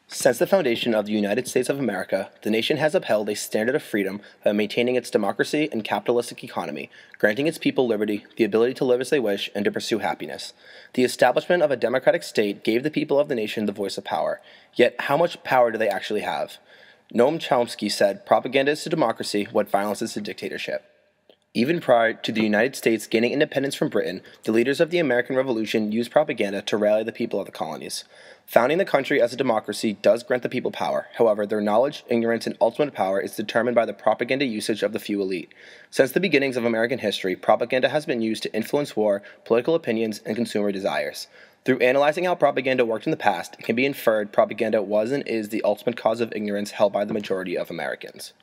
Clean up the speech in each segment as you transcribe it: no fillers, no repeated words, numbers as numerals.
Since the foundation of the United States of America, the nation has upheld a standard of freedom by maintaining its democracy and capitalistic economy, granting its people liberty, the ability to live as they wish, and to pursue happiness. The establishment of a democratic state gave the people of the nation the voice of power. Yet, how much power do they actually have? Noam Chomsky said, "Propaganda is to democracy what violence is to dictatorship." Even prior to the United States gaining independence from Britain, the leaders of the American Revolution used propaganda to rally the people of the colonies. Founding the country as a democracy does grant the people power. However, their knowledge, ignorance, and ultimate power is determined by the propaganda usage of the few elite. Since the beginnings of American history, propaganda has been used to influence war, political opinions, and consumer desires. Through analyzing how propaganda worked in the past, it can be inferred propaganda was and is the ultimate cause of ignorance held by the majority of Americans.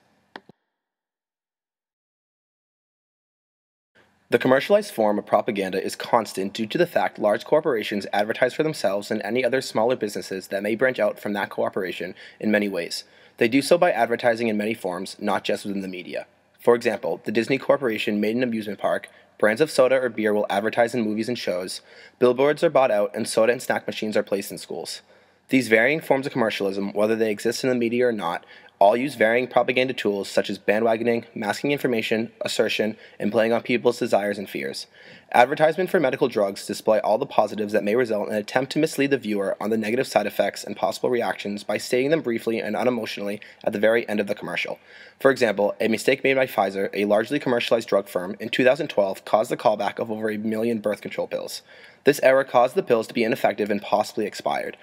The commercialized form of propaganda is constant due to the fact large corporations advertise for themselves and any other smaller businesses that may branch out from that cooperation in many ways. They do so by advertising in many forms, not just within the media. For example, the Disney Corporation made an amusement park, brands of soda or beer will advertise in movies and shows, billboards are bought out, and soda and snack machines are placed in schools. These varying forms of commercialism, whether they exist in the media or not, all use varying propaganda tools such as bandwagoning, masking information, assertion, and playing on people's desires and fears. Advertisement for medical drugs display all the positives that may result in an attempt to mislead the viewer on the negative side effects and possible reactions by stating them briefly and unemotionally at the very end of the commercial. For example, a mistake made by Pfizer, a largely commercialized drug firm, in 2012 caused the callback of over 1 million birth control pills. This error caused the pills to be ineffective and possibly expired.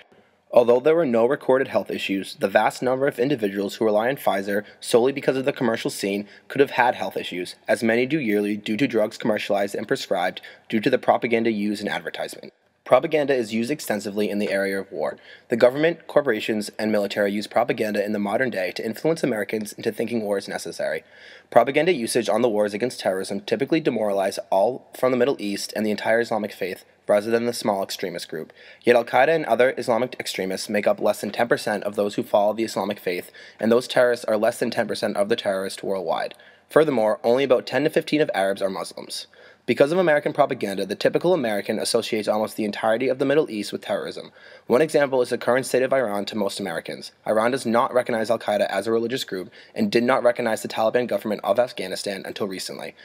Although there were no recorded health issues, the vast number of individuals who rely on Pfizer solely because of the commercial scene could have had health issues, as many do yearly due to drugs commercialized and prescribed due to the propaganda used in advertisement. Propaganda is used extensively in the area of war. The government, corporations, and military use propaganda in the modern day to influence Americans into thinking war is necessary. Propaganda usage on the wars against terrorism typically demoralize all from the Middle East and the entire Islamic faith, rather than the small extremist group. Yet Al-Qaeda and other Islamic extremists make up less than 10% of those who follow the Islamic faith, and those terrorists are less than 10% of the terrorists worldwide. Furthermore, only about 10 to 15 of Arabs are Muslims. Because of American propaganda, the typical American associates almost the entirety of the Middle East with terrorism. One example is the current state of Iran to most Americans. Iran does not recognize Al-Qaeda as a religious group and did not recognize the Taliban government of Afghanistan until recently.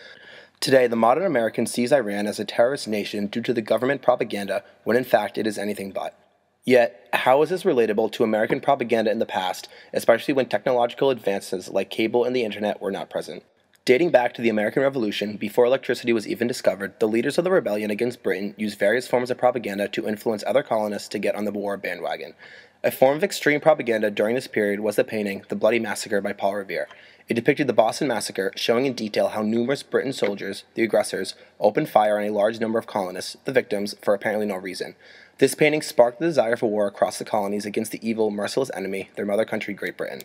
Today, the modern American sees Iran as a terrorist nation due to the government propaganda, when in fact it is anything but. Yet, how is this relatable to American propaganda in the past, especially when technological advances like cable and the internet were not present? Dating back to the American Revolution, before electricity was even discovered, the leaders of the rebellion against Britain used various forms of propaganda to influence other colonists to get on the war bandwagon. A form of extreme propaganda during this period was the painting The Bloody Massacre by Paul Revere. It depicted the Boston Massacre, showing in detail how numerous British soldiers, the aggressors, opened fire on a large number of colonists, the victims, for apparently no reason. This painting sparked the desire for war across the colonies against the evil, merciless enemy, their mother country, Great Britain.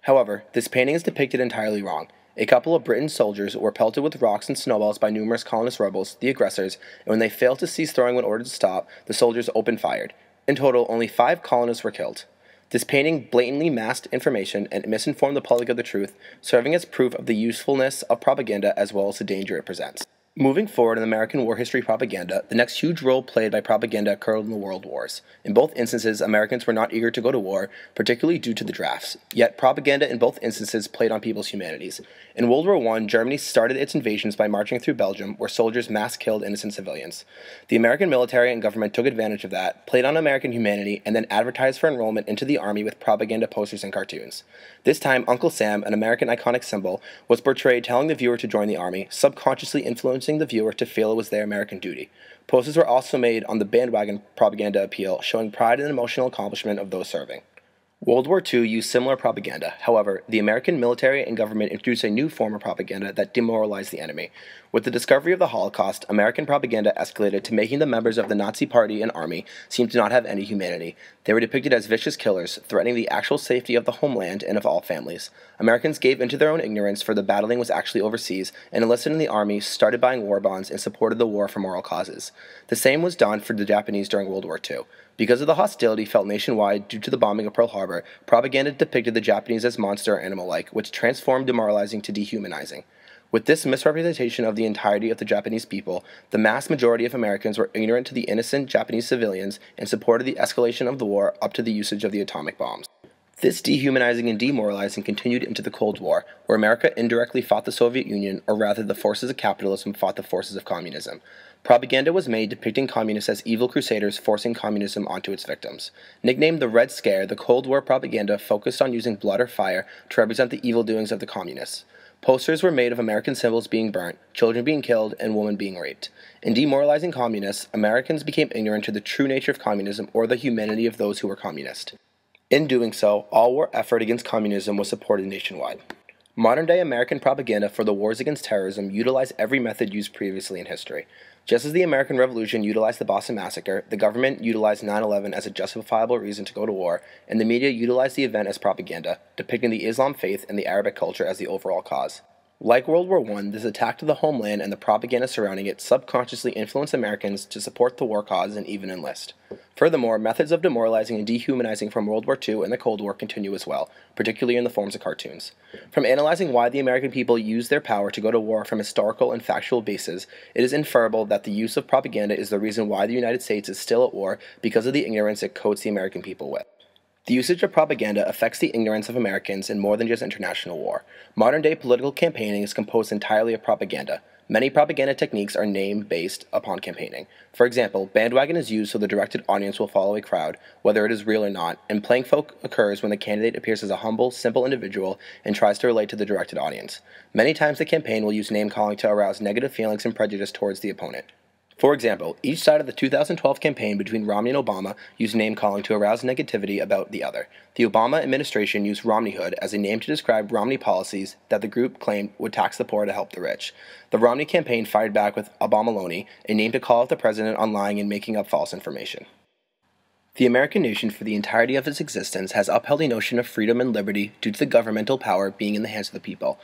However, this painting is depicted entirely wrong. A couple of British soldiers were pelted with rocks and snowballs by numerous colonist rebels, the aggressors, and when they failed to cease throwing when ordered to stop, the soldiers opened fire. In total, only 5 colonists were killed. This painting blatantly masked information and misinformed the public of the truth, serving as proof of the usefulness of propaganda as well as the danger it presents. Moving forward in American war history propaganda, the next huge role played by propaganda occurred in the World Wars. In both instances, Americans were not eager to go to war, particularly due to the drafts. Yet propaganda in both instances played on people's humanities. In World War I, Germany started its invasions by marching through Belgium, where soldiers mass killed innocent civilians. The American military and government took advantage of that, played on American humanity, and then advertised for enrollment into the army with propaganda posters and cartoons. This time, Uncle Sam, an American iconic symbol, was portrayed telling the viewer to join the army, subconsciously influencing the viewer to feel it was their American duty. Posters were also made on the bandwagon propaganda appeal, showing pride and emotional accomplishment of those serving. World War II used similar propaganda. However, the American military and government introduced a new form of propaganda that demoralized the enemy. With the discovery of the Holocaust, American propaganda escalated to making the members of the Nazi Party and army seem to not have any humanity. They were depicted as vicious killers, threatening the actual safety of the homeland and of all families. Americans gave into their own ignorance, for the battling was actually overseas, and enlisted in the army, started buying war bonds, and supported the war for moral causes. The same was done for the Japanese during World War II. Because of the hostility felt nationwide due to the bombing of Pearl Harbor, propaganda depicted the Japanese as monster or animal-like, which transformed demoralizing to dehumanizing. With this misrepresentation of the entirety of the Japanese people, the mass majority of Americans were ignorant to the innocent Japanese civilians and supported the escalation of the war up to the usage of the atomic bombs. This dehumanizing and demoralizing continued into the Cold War, where America indirectly fought the Soviet Union, or rather the forces of capitalism fought the forces of communism. Propaganda was made depicting communists as evil crusaders forcing communism onto its victims. Nicknamed the Red Scare, the Cold War propaganda focused on using blood or fire to represent the evil doings of the communists. Posters were made of American symbols being burnt, children being killed, and women being raped. In demoralizing communists, Americans became ignorant to the true nature of communism or the humanity of those who were communist. In doing so, all war effort against communism was supported nationwide. Modern-day American propaganda for the wars against terrorism utilized every method used previously in history. Just as the American Revolution utilized the Boston Massacre, the government utilized 9/11 as a justifiable reason to go to war, and the media utilized the event as propaganda, depicting the Islam faith and the Arabic culture as the overall cause. Like World War I, this attack to the homeland and the propaganda surrounding it subconsciously influenced Americans to support the war cause and even enlist. Furthermore, methods of demoralizing and dehumanizing from World War II and the Cold War continue as well, particularly in the forms of cartoons. From analyzing why the American people used their power to go to war from historical and factual bases, it is inferable that the use of propaganda is the reason why the United States is still at war because of the ignorance it coats the American people with. The usage of propaganda affects the ignorance of Americans in more than just international war. Modern-day political campaigning is composed entirely of propaganda. Many propaganda techniques are name-based upon campaigning. For example, bandwagon is used so the directed audience will follow a crowd, whether it is real or not, and playing folk occurs when the candidate appears as a humble, simple individual and tries to relate to the directed audience. Many times the campaign will use name-calling to arouse negative feelings and prejudice towards the opponent. For example, each side of the 2012 campaign between Romney and Obama used name-calling to arouse negativity about the other. The Obama administration used Romneyhood as a name to describe Romney policies that the group claimed would tax the poor to help the rich. The Romney campaign fired back with Obamaloney, a name to call out the president on lying and making up false information. The American nation, for the entirety of its existence, has upheld a notion of freedom and liberty due to the governmental power being in the hands of the people.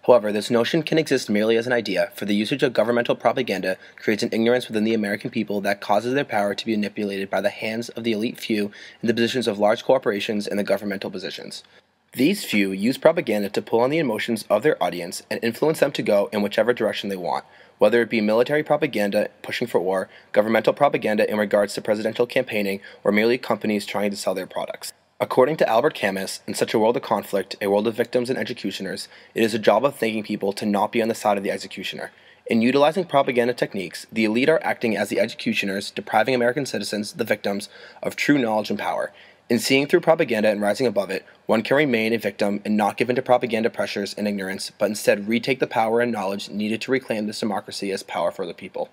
However, this notion can exist merely as an idea, for the usage of governmental propaganda creates an ignorance within the American people that causes their power to be manipulated by the hands of the elite few in the positions of large corporations and the governmental positions. These few use propaganda to pull on the emotions of their audience and influence them to go in whichever direction they want, whether it be military propaganda pushing for war, governmental propaganda in regards to presidential campaigning, or merely companies trying to sell their products. According to Albert Camus, in such a world of conflict, a world of victims and executioners, it is a job of thinking people to not be on the side of the executioner. In utilizing propaganda techniques, the elite are acting as the executioners, depriving American citizens, the victims, of true knowledge and power. In seeing through propaganda and rising above it, one can remain a victim and not give in to propaganda pressures and ignorance, but instead retake the power and knowledge needed to reclaim this democracy as power for the people.